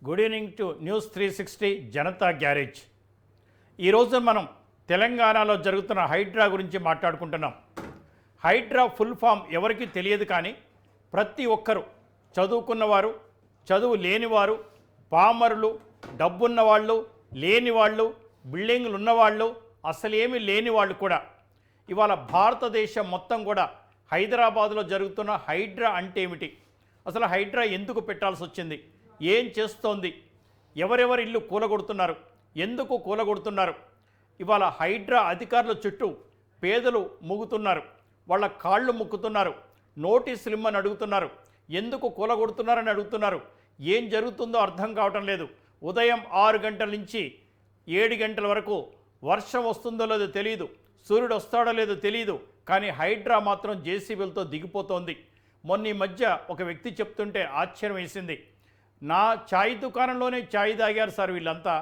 Good evening to news 360 Janata garage. ఈరోజు మనం తెలంగాణలో జరుగుతున్న హైడ్రా గురించి మాట్లాడుకుంటున్నాం. హైడ్రా ఫుల్ ఫామ్ ఎవరికి తెలియదు, కానీ ప్రతి ఒక్కరూ చదువుకున్నవారు, చదువు లేనివారు, పామరులు, డబ్బున్నవాళ్ళు, లేనివాళ్ళు, బిల్డింగ్లు ఉన్నవాళ్ళు, అసలేమీ లేని వాళ్ళు కూడా ఇవాళ భారతదేశం మొత్తం కూడా హైదరాబాదులో జరుగుతున్న హైడ్రా అంటే ఏమిటి, అసలు హైడ్రా ఎందుకు పెట్టాల్సి వచ్చింది, ఏం చేస్తోంది, ఎవరెవరి ఇల్లు కూలగొడుతున్నారు, ఎందుకు కూలగొడుతున్నారు, ఇవాళ హైడ్రా అధికారుల చుట్టూ పేదలు ముగుతున్నారు, వాళ్ళ కాళ్ళు ముక్కుతున్నారు, నోటీసులు ఇమ్మని అడుగుతున్నారు, ఎందుకు కూలగొడుతున్నారని అడుగుతున్నారు. ఏం జరుగుతుందో అర్థం కావటం లేదు. ఉదయం 6 గంటల నుంచి 7 గంటల వరకు వర్షం వస్తుందో లేదో తెలియదు, సూర్యుడు వస్తాడో లేదో తెలియదు, కానీ హైడ్రా మాత్రం జేసీబీలతో దిగిపోతోంది. మొన్న ఈ మధ్య ఒక వ్యక్తి చెప్తుంటే ఆశ్చర్యం వేసింది. నా ఛాయ్ దుకాణంలోనే ఛాయ్ తాగారు సార్, వీళ్ళంతా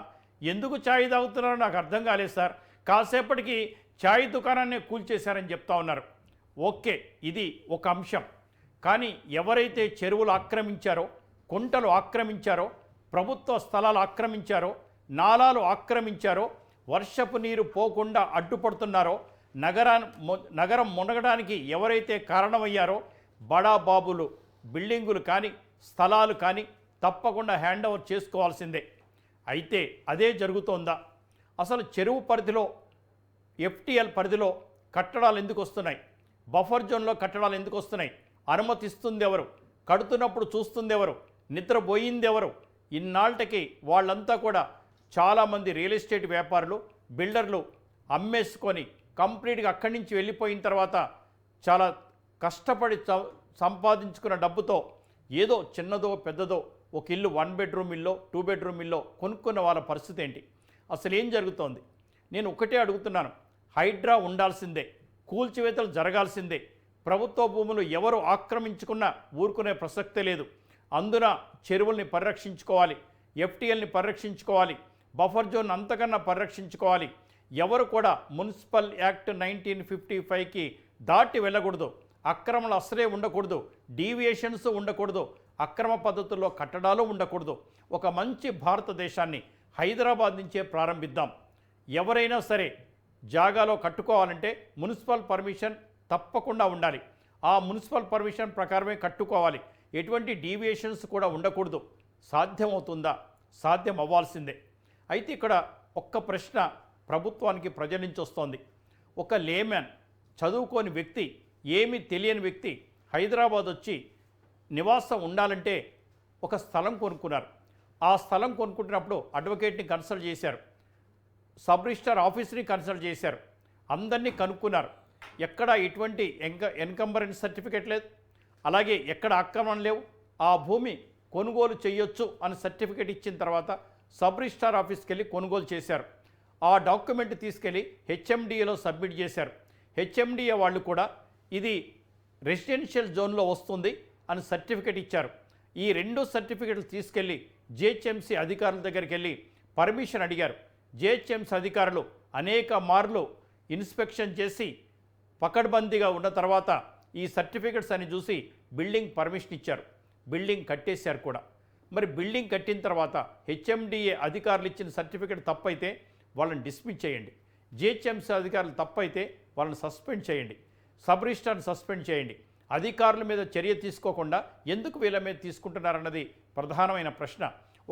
ఎందుకు ఛాయ్ తాగుతున్నారో నాకు అర్థం కాలేదు సార్, కాసేపటికి ఛాయ్ దుకాణాన్ని కూల్చేశారని చెప్తా ఉన్నారు. ఓకే, ఇది ఒక అంశం. కానీ ఎవరైతే చెరువులు ఆక్రమించారో, కుంటలు ఆక్రమించారో, ప్రభుత్వ స్థలాలు ఆక్రమించారో, నాలాలు ఆక్రమించారో, వర్షపు నీరు పోకుండా అడ్డుపడుతున్నారో, నగరం మునగడానికి ఎవరైతే కారణమయ్యారో బడాబాబులు బిల్డింగులు కానీ స్థలాలు కానీ తప్పకుండా హ్యాండ్ ఓవర్ చేసుకోవాల్సిందే. అయితే అదే జరుగుతోందా? అసలు చెరువు పరిధిలో, ఎఫ్టీఎల్ పరిధిలో కట్టడాలు ఎందుకు వస్తున్నాయి, బఫర్ జోన్లో కట్టడాలు ఎందుకు వస్తున్నాయి, అనుమతిస్తుంది ఎవరు, కడుతున్నప్పుడు చూస్తుంది ఎవరు, నిద్రపోయింది ఎవరు? ఇన్నాళ్ళకి వాళ్ళంతా కూడా చాలామంది రియల్ ఎస్టేట్ వ్యాపారులు, బిల్డర్లు అమ్మేసుకొని కంప్లీట్గా అక్కడి నుంచి వెళ్ళిపోయిన తర్వాత చాలా కష్టపడి సంపాదించుకున్న డబ్బుతో ఏదో చిన్నదో పెద్దదో ఒక ఇల్లు 1 బెడ్రూమ్ ఇల్లో 2 బెడ్రూమ్ ఇల్లో కొనుక్కున్న వాళ్ళ పరిస్థితి ఏంటి? అసలు ఏం జరుగుతోంది? నేను ఒకటే అడుగుతున్నాను, హైడ్రా ఉండాల్సిందే, కూల్చివేతలు జరగాల్సిందే. ప్రభుత్వ భూములు ఎవరు ఆక్రమించుకున్నా ఊరుకునే ప్రసక్తే లేదు. అందున చెరువుల్ని పరిరక్షించుకోవాలి, ఎఫ్టీఎల్ని పరిరక్షించుకోవాలి, బఫర్ జోన్ అంతకన్నా పరిరక్షించుకోవాలి. ఎవరు కూడా మున్సిపల్ యాక్ట్ 1955కి దాటి వెళ్ళకూడదు, అక్రమాలు అసలే ఉండకూడదు, డీవియేషన్స్ ఉండకూడదు, అక్రమ పద్ధతుల్లో కట్టడాలు ఉండకూడదు. ఒక మంచి భారతదేశాన్ని హైదరాబాద్ నుంచే ప్రారంభిద్దాం. ఎవరైనా సరే జాగాలో కట్టుకోవాలంటే మున్సిపల్ పర్మిషన్ తప్పకుండా ఉండాలి. ఆ మున్సిపల్ పర్మిషన్ ప్రకారమే కట్టుకోవాలి. ఎటువంటి డీవియేషన్స్ కూడా ఉండకూడదు. సాధ్యమవుతుందా? సాధ్యం అవ్వాల్సిందే. అయితే ఇక్కడ ఒక్క ప్రశ్న ప్రభుత్వానికి ప్రజల నుంచి వస్తోంది. ఒక లేమ్యాన్, చదువుకోని వ్యక్తి, ఏమీ తెలియని వ్యక్తి హైదరాబాద్ వచ్చి నివాసం ఉండాలంటే ఒక స్థలం కొనుక్కున్నారు. ఆ స్థలం కొనుక్కుంటున్నప్పుడు అడ్వకేట్ని కన్సల్ట్ చేశారు, సబ్ రిజిస్ట్రార్ ఆఫీస్ని కన్సల్ట్ చేశారు, అందరినీ కనుక్కున్నారు. ఎక్కడ ఎటువంటి ఎన్కంబరెన్స్ సర్టిఫికేట్ లేదు, అలాగే ఎక్కడ ఆక్రమణ లేవు, ఆ భూమి కొనుగోలు చేయొచ్చు అని సర్టిఫికేట్ ఇచ్చిన తర్వాత సబ్ రిజిస్ట్రార్ ఆఫీస్కి వెళ్ళి కొనుగోలు చేశారు. ఆ డాక్యుమెంట్ తీసుకెళ్ళి హెచ్ఎండిఏలో సబ్మిట్ చేశారు. హెచ్ఎండిఏ వాళ్ళు కూడా ఇది రెసిడెన్షియల్ జోన్లో వస్తుంది అని సర్టిఫికేట్ ఇచ్చారు. ఈ 2 సర్టిఫికేట్లు తీసుకెళ్ళి జిహెచ్ఎంసీ అధికారుల దగ్గరికి వెళ్ళి పర్మిషన్ అడిగారు. జిహెచ్ఎంసీ అధికారులు అనేక మార్లు ఇన్స్పెక్షన్ చేసి పకడ్బందీగా ఉన్న తర్వాత ఈ సర్టిఫికేట్స్ అని చూసి బిల్డింగ్ పర్మిషన్ ఇచ్చారు. బిల్డింగ్ కట్టేశారు కూడా. మరి బిల్డింగ్ కట్టిన తర్వాత హెచ్ఎండిఏ అధికారులు ఇచ్చిన సర్టిఫికేట్ తప్పైతే వాళ్ళని డిస్మిస్ చేయండి, జిహెచ్ఎంసీ అధికారులు తప్పైతే వాళ్ళని సస్పెండ్ చేయండి, సబ్ రిజిస్ట్రార్ని సస్పెండ్ చేయండి. అధికారుల మీద చర్య తీసుకోకుండా ఎందుకు వీళ్ళ మీద తీసుకుంటున్నారన్నది ప్రధానమైన ప్రశ్న.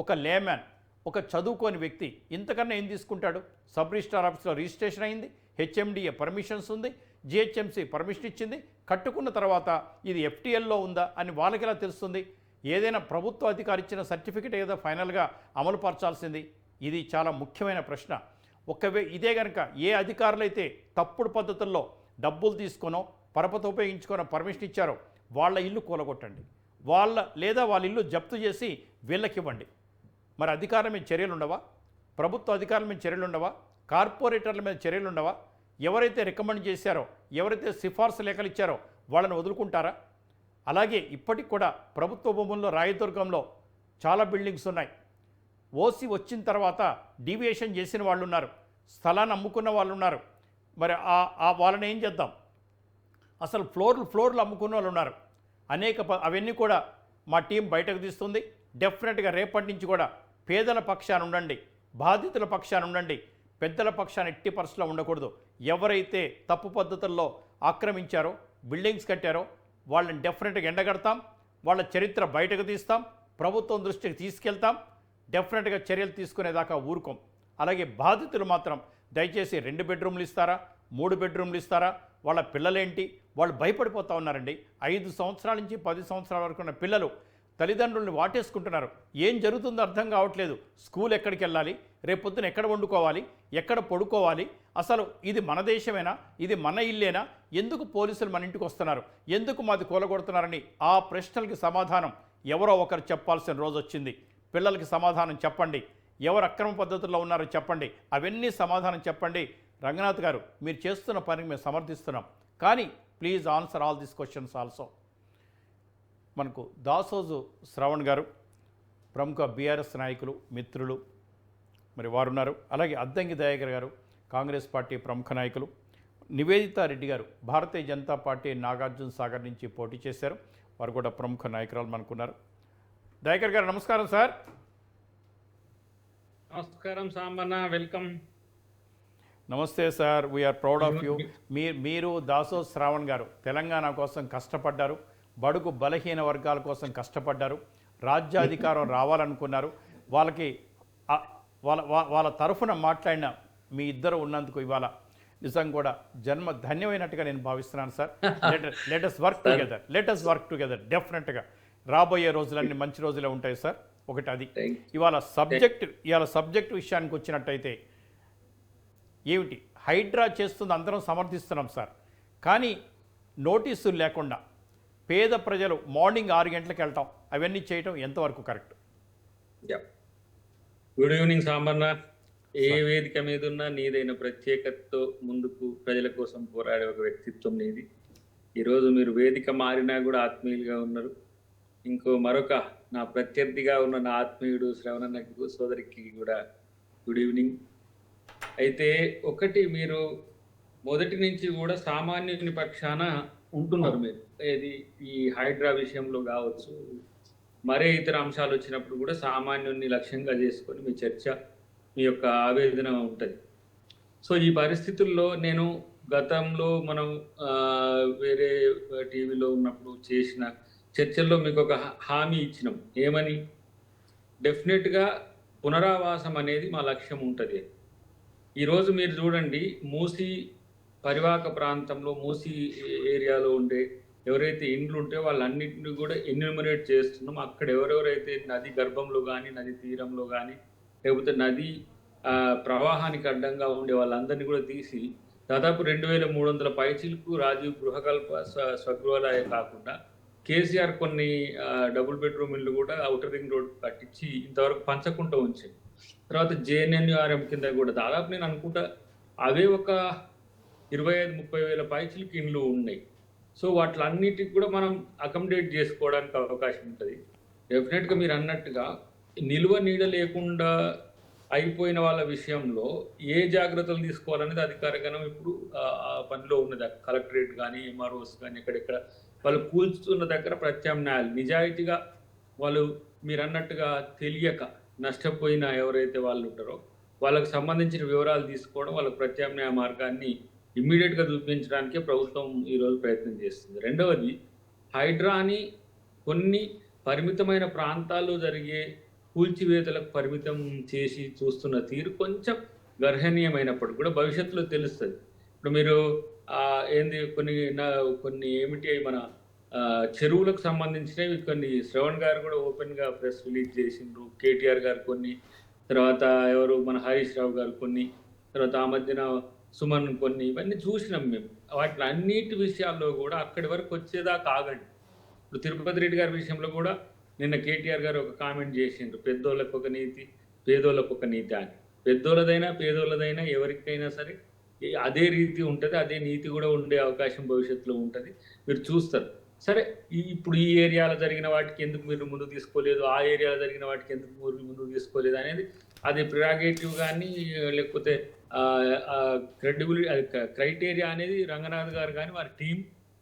ఒక లేమ్యాన్, ఒక చదువుకోని వ్యక్తి ఇంతకన్నా ఏం తీసుకుంటాడు? సబ్ రిజిస్ట్రార్ ఆఫీస్లో రిజిస్ట్రేషన్ అయింది, హెచ్ఎండిఏ పర్మిషన్స్ ఉంది, జిహెచ్ఎంసీ పర్మిషన్ ఇచ్చింది, కట్టుకున్న తర్వాత ఇది ఎఫ్టీఎల్లో ఉందా అని వాళ్ళకి ఎలా తెలుస్తుంది? ఏదైనా ప్రభుత్వ అధికారి ఇచ్చిన సర్టిఫికేట్ ఏదో ఫైనల్గా అమలు పరచాల్సింది. ఇది చాలా ముఖ్యమైన ప్రశ్న. ఇదే కనుక ఏ అధికారులైతే తప్పుడు పద్ధతుల్లో డబ్బులు తీసుకొనో పరపతి ఉపయోగించుకొని పర్మిషన్ ఇచ్చారో వాళ్ళ ఇల్లు కూలగొట్టండి, లేదా వాళ్ళ ఇల్లు జప్తు చేసి వీళ్ళకివ్వండి. మరి అధికారుల మీద చర్యలు ఉండవా? ప్రభుత్వ అధికారుల మీద చర్యలు ఉండవా? కార్పొరేటర్ల మీద చర్యలు ఉండవా? ఎవరైతే రికమెండ్ చేశారో, ఎవరైతే సిఫార్సు లేఖలు ఇచ్చారో వాళ్ళని వదులుకుంటారా? అలాగే ఇప్పటికి కూడా ప్రభుత్వ భూముల్లో రాయదుర్గంలో చాలా బిల్డింగ్స్ ఉన్నాయి. ఓసీ వచ్చిన తర్వాత డీవియేషన్ చేసిన వాళ్ళు ఉన్నారు, స్థలాన్ని అమ్ముకున్న వాళ్ళు ఉన్నారు. మరి వాళ్ళని ఏం చేద్దాం? అసలు ఫ్లోర్లు అమ్ముకున్న వాళ్ళు ఉన్నారు. అవన్నీ కూడా మా టీం బయటకు తీస్తుంది. డెఫినెట్గా రేపటి నుంచి కూడా పేదల పక్షాన ఉండండి, బాధితుల పక్షాన ఉండండి, పెద్దల పక్షాన ఎట్టి పరిస్థితిలో ఉండకూడదు. ఎవరైతే తప్పు పద్ధతుల్లో ఆక్రమించారో, బిల్డింగ్స్ కట్టారో వాళ్ళని డెఫినెట్గా ఎండగడతాం, వాళ్ళ చరిత్ర బయటకు తీస్తాం, ప్రభుత్వం దృష్టికి తీసుకెళ్తాం, డెఫినెట్గా చర్యలు తీసుకునేదాకా ఊరుకోం. అలాగే బాధితులు మాత్రం దయచేసి 2 బెడ్రూమ్లు ఇస్తారా, 3 బెడ్రూమ్లు ఇస్తారా, వాళ్ళ పిల్లలేంటి, వాళ్ళు భయపడిపోతూ ఉన్నారండి. 5 సంవత్సరాల నుంచి 10 సంవత్సరాల వరకు ఉన్న పిల్లలు తల్లిదండ్రులను వాటేసుకుంటున్నారు. ఏం జరుగుతుందో అర్థం కావట్లేదు. స్కూల్ ఎక్కడికి వెళ్ళాలి, రేపొద్దున ఎక్కడ వండుకోవాలి, ఎక్కడ పడుకోవాలి, అసలు ఇది మన దేశమేనా, ఇది మన ఇల్లేనా, ఎందుకు పోలీసులు మన ఇంటికి వస్తున్నారు, ఎందుకు మాది కూలగొడుతున్నారని ఆ ప్రశ్నలకి సమాధానం ఎవరో ఒకరు చెప్పాల్సిన రోజు వచ్చింది. పిల్లలకి సమాధానం చెప్పండి, ఎవరు అక్రమ పద్ధతుల్లో ఉన్నారో చెప్పండి, అవన్నీ సమాధానం చెప్పండి. రంగనాథ్ గారు, మీరు చేస్తున్న పనికి మేము సమర్థిస్తున్నాం, కానీ please answer all these questions also. మనకు దాసోజు శ్రవణ్ గారు ప్రముఖ బీఆర్ఎస్ నాయకులు, మిత్రులు, మరి వారు ఉన్నారు. అలాగే అద్దంకి దయాకర్ గారు కాంగ్రెస్ పార్టీ ప్రముఖ నాయకులు, నివేదితా రెడ్డి గారు భారతీయ జనతా పార్టీ నాగార్జున సాగర్ నుంచి పోటీ చేశారు, వారు కూడా ప్రముఖ నాయకురాలు మనకున్నారు. దయాకర్ గారు నమస్కారం సార్. నమస్కారం సాంబన్న, వెల్కమ్. నమస్తే sir, we are proud of you. మీరు దాసో శ్రావణ్ గారు తెలంగాణ కోసం కష్టపడ్డారు, బడుగు బలహీన వర్గాల కోసం కష్టపడ్డారు, రాజ్యాధికారం రావాలనుకున్నారు. వాళ్ళకి వాళ్ళ తరఫున మాట్లాడిన మీ ఇద్దరు ఉన్నందుకు ఇవాళ నిజంగా కూడా జన్మ ధన్యమైనట్టుగా నేను భావిస్తున్నాను సార్. లెటస్ వర్క్ టుగెదర్ డెఫినెట్గా రాబోయే రోజులన్నీ మంచి రోజులే ఉంటాయి సార్. ఒకటి అది. ఇవాళ సబ్జెక్ట్ విషయానికి వచ్చినట్టయితే ఏమిటి, హైడ్రా చేస్తుంది అందరం సమర్థిస్తున్నాం సార్, కానీ నోటీసులు లేకుండా పేద ప్రజలు మార్నింగ్ 6 గంటలకు వెళ్ళటం, అవన్నీ చేయటం ఎంతవరకు కరెక్ట్? Good evening Sambanna. ఏ వేదిక మీద ఉన్నా నీదైన ప్రత్యేకతతో ముందుకు ప్రజల కోసం పోరాడే ఒక వ్యక్తిత్వం నీది. ఈరోజు మీరు వేదిక మారినా కూడా ఆత్మీయులుగా ఉన్నారు. మరొక నా ప్రత్యర్థిగా ఉన్న నా ఆత్మీయుడు శ్రవణన్నకు సోదరికి కూడా గుడ్ ఈవినింగ్. అయితే ఒకటి, మీరు మొదటి నుంచి కూడా సామాన్యుని పక్షాన ఉంటున్నారు. మీరు ఏది ఈ హైడ్రా విషయంలో కావచ్చు, మరే ఇతర అంశాలు వచ్చినప్పుడు కూడా సామాన్యుని లక్ష్యంగా చేసుకొని మీ చర్చ, మీ యొక్క ఆవేదన ఉంటుంది. సో ఈ పరిస్థితుల్లో నేను గతంలో మనం వేరే టీవీలో ఉన్నప్పుడు చేసిన చర్చల్లో మీకు ఒక హామీ ఇచ్చినాం. ఏమని? డెఫినెట్గా పునరావాసం అనేది మా లక్ష్యం ఉంటుంది. ఈరోజు మీరు చూడండి, మూసీ పరివాహక ప్రాంతంలో, మూసీ ఏరియాలో ఉండే ఎవరైతే ఇండ్లు ఉంటే వాళ్ళన్నింటినీ కూడా ఎన్యూమరేట్ చేస్తున్నాం. అక్కడ ఎవరెవరైతే నది గర్భంలో కానీ, నది తీరంలో కానీ, లేకపోతే నది ప్రవాహానికి అడ్డంగా ఉండే వాళ్ళందరినీ కూడా తీసి దాదాపు 2300 పైచీలకు రాజీవ్ గృహకల్ప స్వగృహాలయ కాకుండా కేసీఆర్ కొన్ని డబుల్ బెడ్రూమ్ ఇళ్ళు కూడా ఔటర్ రింగ్ రోడ్ కట్టించి ఇంతవరకు పంచకుండా ఉంచాయి. తర్వాత జేఎన్ఎన్యూఆర్ఎం కింద కూడా దాదాపు నేను అనుకుంటా అవే ఒక 25-30 వేల పైచీలకు ఇండ్లు ఉన్నాయి. సో వాటిలన్నిటికి కూడా మనం అకామిడేట్ చేసుకోవడానికి అవకాశం ఉంటుంది. డెఫినెట్గా మీరు అన్నట్టుగా నిల్వ నీడ లేకుండా అయిపోయిన వాళ్ళ విషయంలో ఏ జాగ్రత్తలు తీసుకోవాలనేది అధికారికంగా ఇప్పుడు ఆ పనిలో ఉన్నది. కలెక్టరేట్ కానీ, ఎంఆర్ఓస్ కానీ, ఎక్కడెక్కడ వాళ్ళు కూల్చుతున్న దగ్గర ప్రత్యామ్నాయాలు నిజాయితీగా వాళ్ళు మీరు అన్నట్టుగా తెలియక నష్టపోయిన ఎవరైతే వాళ్ళు ఉంటారో వాళ్ళకు సంబంధించిన వివరాలు తీసుకోవడం, వాళ్ళకి ప్రత్యామ్నాయ మార్గాన్ని ఇమ్మీడియట్గా చూపించడానికే ప్రభుత్వం ఈరోజు ప్రయత్నం చేస్తుంది. రెండవది, హైడ్రాని కొన్ని పరిమితమైన ప్రాంతాల్లో జరిగే కూల్చివేతలకు పరిమితం చేసి చూస్తున్న తీరు కొంచెం గర్హనీయమైనప్పుడు కూడా భవిష్యత్తులో తెలుస్తుంది. ఇప్పుడు మీరు కొన్ని ఏమిటి మన చెరువులకు సంబంధించినవి కొన్ని శ్రవణ్ గారు కూడా ఓపెన్గా ప్రెస్ రిలీజ్ చేసిండ్రు. కేటీఆర్ గారు కొన్ని, తర్వాత ఎవరు మన హరీష్ రావు గారు కొన్ని, తర్వాత ఆ మధ్యన సుమన్ కొన్ని, ఇవన్నీ చూసినాం మేము. వాటి అన్నిటి విషయాల్లో కూడా అక్కడి వరకు వచ్చేదాకా ఆగండి. ఇప్పుడు తిరుపతి రెడ్డి గారి విషయంలో కూడా నిన్న కేటీఆర్ గారు ఒక కామెంట్ చేసిండ్రు, పెద్దోళ్ళకు ఒక నీతి, పేదోళ్ళకు ఒక నీతి అని. పెద్దోళ్ళదైనా పేదోళ్ళదైనా ఎవరికైనా సరే అదే రీతి ఉంటుంది, అదే నీతి కూడా ఉండే అవకాశం భవిష్యత్తులో ఉంటుంది. మీరు చూస్తారు. సరే, ఇప్పుడు ఈ ఏరియాలో జరిగిన వాటికి ఎందుకు మీరు ముందుకు తీసుకోలేదు, ఆ ఏరియాలో జరిగిన వాటికి ఎందుకు మీరు ముందుకు తీసుకోలేదు అనేది అది ప్రిరాగేటివ్ కానీ, లేకపోతే క్రైటీరియా అనేది రంగనాథ్ గారు కానీ వారి టీం,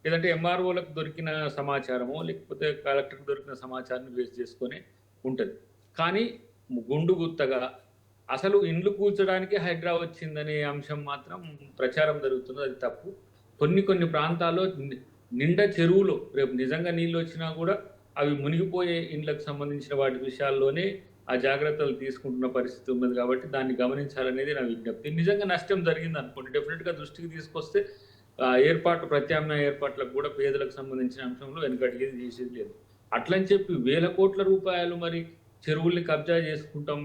లేదంటే ఎంఆర్ఓలకు దొరికిన సమాచారమో లేకపోతే కలెక్టర్కి దొరికిన సమాచారాన్ని బేస్ చేసుకొని ఉంటుంది. కానీ గుండు గుత్తగా అసలు ఇండ్లు కూల్చడానికి హైడ్రా వచ్చిందనే అంశం మాత్రం ప్రచారం జరుగుతుంది. అది తప్పు. కొన్ని ప్రాంతాల్లో నిండా చెరువులో రేపు నిజంగా నీళ్ళు వచ్చినా కూడా అవి మునిగిపోయే ఇండ్లకు సంబంధించిన వాటి విషయాల్లోనే ఆ జాగ్రత్తలు తీసుకుంటున్న పరిస్థితి ఉన్నది. కాబట్టి దాన్ని గమనించాలనేది నా విజ్ఞప్తి. నిజంగా నష్టం జరిగింది అనుకోండి, డెఫినెట్గా దృష్టికి తీసుకొస్తే ప్రత్యామ్నాయ ఏర్పాట్లకు కూడా పేదలకు సంబంధించిన అంశంలో వెనుకడిగేది చేసేది లేదు. అట్లని చెప్పి వేల కోట్ల రూపాయలు మరి చెరువుల్ని కబ్జా చేసుకుంటాం,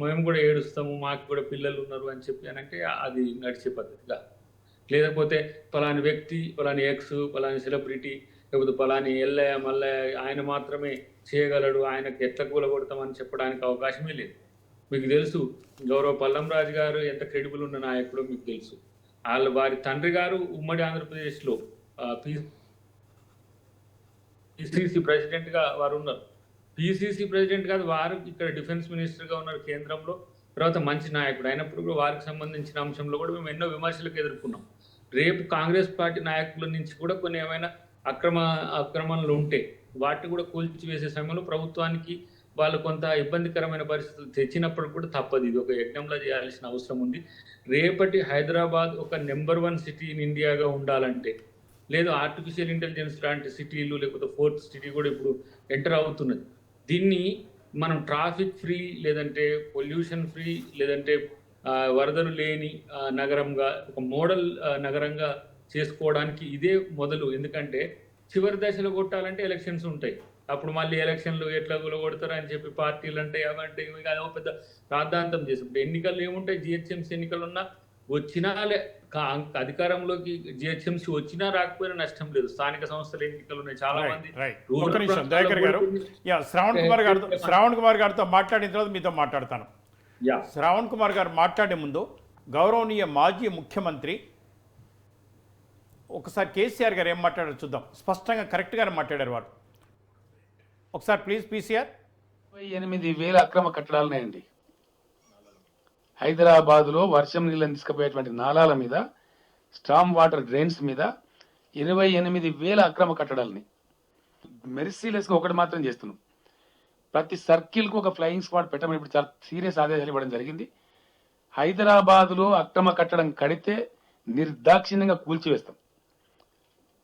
మేము కూడా ఏడుస్తాము, మాకు కూడా పిల్లలు ఉన్నారు అని చెప్పి అనంటే అది నడిచే పద్ధతిగా. లేకపోతే పలాని వ్యక్తి, పలాని ఎక్స్, పలాని సెలబ్రిటీ, లేకపోతే పలాని ఎల్లయ్య మల్లయ్య ఆయన మాత్రమే చేయగలడు, ఆయనకు ఎట్లా కూలగొడతామని చెప్పడానికి అవకాశమే లేదు. మీకు తెలుసు గౌరవ పల్లంరాజు గారు ఎంత క్రెడిబుల్ ఉన్న నాయకుడో మీకు తెలుసు. వారి తండ్రి గారు ఉమ్మడి ఆంధ్రప్రదేశ్లో పిసిసి ప్రెసిడెంట్గా వారు ఉన్నారు. పిసిసి ప్రెసిడెంట్ కాదు, వారు ఇక్కడ డిఫెన్స్ మినిస్టర్గా ఉన్నారు కేంద్రంలో. తర్వాత మంచి నాయకుడు అయినప్పుడు కూడా వారికి సంబంధించిన అంశంలో కూడా మేము ఎన్నో విమర్శలకు ఎదుర్కొన్నాం. రేపు కాంగ్రెస్ పార్టీ నాయకుల నుంచి కూడా కొన్ని ఏమైనా అక్రమణలు ఉంటే వాటిని కూడా కూల్చివేసే సమయంలో ప్రభుత్వానికి వాళ్ళు కొంత ఇబ్బందికరమైన పరిస్థితులు తెచ్చినప్పుడు కూడా తప్పదు. ఇది ఒక యజ్ఞంలో చేయాల్సిన అవసరం ఉంది. రేపటి హైదరాబాద్ ఒక నెంబర్ 1 సిటీ ఇన్ ఇండియాగా ఉండాలంటే, లేదు ఆర్టిఫిషియల్ ఇంటెలిజెన్స్ లాంటి సిటీలు, లేకపోతే 4th సిటీ కూడా ఇప్పుడు ఎంటర్ అవుతున్నది. దీన్ని మనం ట్రాఫిక్ ఫ్రీ, లేదంటే పొల్యూషన్ ఫ్రీ, లేదంటే వరదలు లేని నగరంగా, ఒక మోడల్ నగరంగా చేసుకోవడానికి ఇదే మొదలు. ఎందుకంటే చివరి దశలో కొట్టాలంటే ఎలక్షన్స్ ఉంటాయి. అప్పుడు మళ్ళీ ఎలక్షన్లు ఎట్లా కొడతారు అని చెప్పి పార్టీలు అంటే అవంటే అదో పెద్ద రాద్ధాంతం చేసి ఎన్నికలు ఏముంటాయి, జిహెచ్ఎంసీ ఎన్నికలు ఉన్నా వచ్చినా అధికారంలోకి జిహెచ్ఎంసీ వచ్చినా రాకపోయినా నష్టం లేదు. స్థానిక సంస్థల ఎన్నికలు ఉన్నాయి. చాలా మంది శ్రావణ్ కుమార్ గారితో మాట్లాడిన తర్వాత మీతో మాట్లాడతాను. శ్రావణ్ కుమార్ గారు మాట్లాడే ముందు గౌరవనీయ మాజీ ముఖ్యమంత్రి ఒకసారి కేసీఆర్ గారు ఏం మాట్లాడారు చూద్దాం. స్పష్టంగా కరెక్ట్గానే మాట్లాడారు వారు. ఒకసారి ప్లీజ్ పీసీఆర్. 28,000 అక్రమ కట్టడాలున్నాయండి హైదరాబాదులో. వర్షం నీళ్ళని తీసుకుపోయేటువంటి నాలాల మీద, స్టామ్ వాటర్ డ్రైన్స్ మీద 28,000 అక్రమ కట్టడాలని మెర్సీలెస్గా ఒకటి మాత్రం చేస్తున్నాం. ప్రతి సర్కిల్కు ఒక ఫ్లయింగ్ స్క్వాడ్ పెట్టమని ఇప్పుడు చాలా సీరియస్ ఆదేశాలు ఇవ్వడం జరిగింది. హైదరాబాదులో అక్రమ కట్టడం కడితే నిర్దాక్షిణ్యంగా కూల్చివేస్తాం.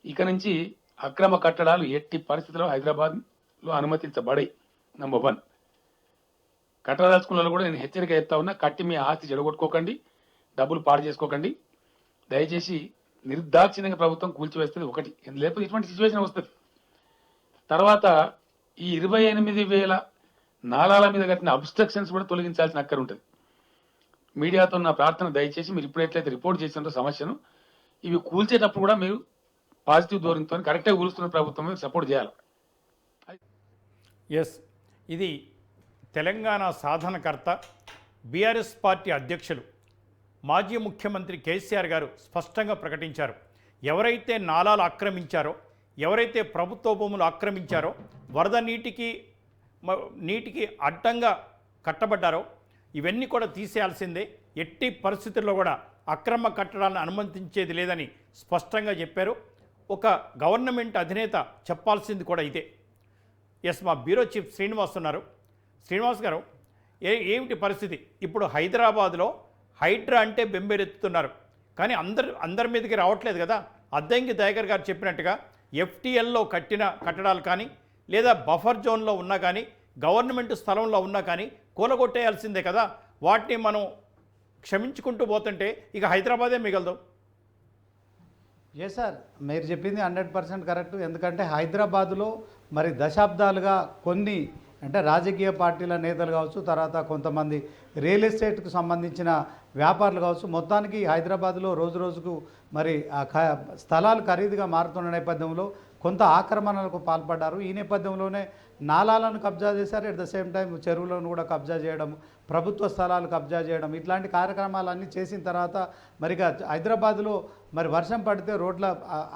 ఇక నుంచి అక్రమ కట్టడాలు ఎట్టి పరిస్థితుల్లో హైదరాబాద్లో అనుమతించబడే. నంబర్ 1. కట్టదలుచుకున్న కూడా నేను హెచ్చరిక చెప్తా ఉన్నా, కట్టి మీ ఆస్తి చెడగొట్టుకోకండి, డబ్బులు పాడు చేసుకోకండి. దయచేసి నిర్దాక్షిణ్యంగా ప్రభుత్వం కూల్చివేస్తుంది ఒకటి, లేకపోతే ఇటువంటి సిచ్యువేషన్ వస్తుంది. తర్వాత ఈ 28,000 నాలాల మీద కట్టిన అబ్స్ట్రక్షన్స్ కూడా తొలగించాల్సిన అక్కర ఉంటుంది. మీడియాతో నా ప్రార్థన, దయచేసి మీరు ఇప్పుడు ఎట్లయితే రిపోర్ట్ చేసినారో సమస్యను, ఇవి కూల్చేటప్పుడు కూడా మీరు పాజిటివ్ ధోరణితో కరెక్ట్గా కూలుస్తున్న ప్రభుత్వం మీద సపోర్ట్ చేయాలి. ఎస్, ఇది తెలంగాణ సాధనకర్త, బీఆర్ఎస్ పార్టీ అధ్యక్షులు, మాజీ ముఖ్యమంత్రి కేసీఆర్ గారు స్పష్టంగా ప్రకటించారు. ఎవరైతే నాలాలు ఆక్రమించారో, ఎవరైతే ప్రభుత్వ భూములు ఆక్రమించారో, వరద నీటికి అడ్డంగా కట్టబడ్డారో ఇవన్నీ కూడా తీసేయాల్సిందే. ఎట్టి పరిస్థితుల్లో కూడా అక్రమ కట్టడాలను అనుమతించేది లేదని స్పష్టంగా చెప్పారు. ఒక గవర్నమెంట్ అధినేత చెప్పాల్సింది కూడా ఇదే. ఎస్, మా బ్యూరో చీఫ్ శ్రీనివాస్ ఉన్నారు. శ్రీనివాస్ గారు, ఏమిటి పరిస్థితి? ఇప్పుడు హైదరాబాద్లో హైడ్రా అంటే బెంబేరెత్తుతున్నారు, కానీ అందరి మీదకి రావట్లేదు కదా. అద్దంకి దయాకర్ గారు చెప్పినట్టుగా ఎఫ్టీఎల్లో కట్టిన కట్టడాలు కానీ, లేదా బఫర్ జోన్లో ఉన్నా కానీ, గవర్నమెంట్ స్థలంలో ఉన్నా కానీ కూలగొట్టేయాల్సిందే కదా. వాటిని మనం క్షమించుకుంటూ పోతుంటే ఇక హైదరాబాదే మిగలదు. సార్, మీరు చెప్పింది 100% కరెక్ట్. ఎందుకంటే హైదరాబాదులో మరి దశాబ్దాలుగా కొన్ని అంటే రాజకీయ పార్టీల నేతలు కావచ్చు, తర్వాత కొంతమంది రియల్ ఎస్టేట్కు సంబంధించిన వ్యాపారులు కావచ్చు, మొత్తానికి హైదరాబాద్లో రోజు రోజుకు మరి స్థలాలు ఖరీదుగా మారుతున్న నేపథ్యంలో కొంత ఆక్రమణలకు పాల్పడ్డారు. ఈ నేపథ్యంలోనే నాలాలను కబ్జా చేశారు. ఎట్ ద సేమ్ టైం చెరువులను కూడా కబ్జా చేయడం, ప్రభుత్వ స్థలాలు కబ్జా చేయడం, ఇట్లాంటి కార్యక్రమాలన్నీ చేసిన తర్వాత మరి హైదరాబాద్లో మరి వర్షం పడితే రోడ్ల